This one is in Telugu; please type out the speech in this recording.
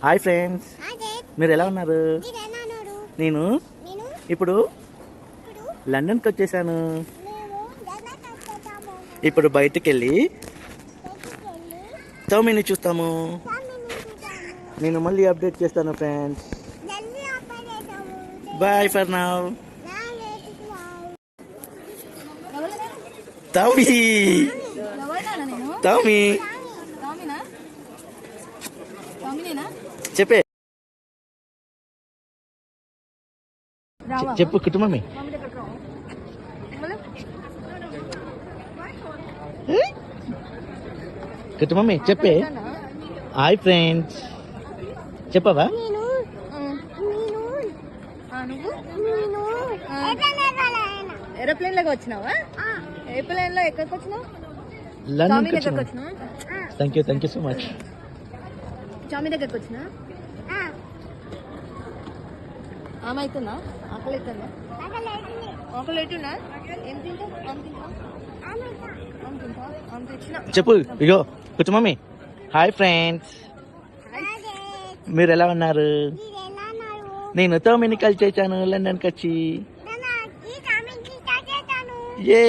హాయ్ ఫ్రెండ్స్, మీరు ఎలా ఉన్నారు? నేను ఇప్పుడు లండన్కి వచ్చేసాను. ఇప్పుడు బయటికి వెళ్ళి తోమిని చూస్తాము. నేను మళ్ళీ అప్డేట్ చేస్తాను ఫ్రెండ్స్. Bye for now. తోమి తోమి చెప్పే చెప్పు కుటుంబమే. కుటుంబమే చెప్పే. హాయ్ ఫ్రెండ్స్ చెప్పవా? ఏరోప్లేన్ లాగా వచ్చినావా? ఏరోప్లేన్ లో ఎక్కడికి వచ్చినావు? లండన్ దగ్గరకు వచ్చినా? Thank you so much. చామీ దగ్గరకు వచ్చినా? ఆమె అవుతుందా? ఆకలి అవుతుందా? ఆకలి అవుతుందా? ఏం తింటా? చెప్పు. ఇగో కుటుంబమే. హాయ్ ఫ్రెండ్స్, మీరు ఎలా ఉన్నారు? నేను తోమిని కలిసి వచ్చాను లండన్కి వచ్చి. ఏ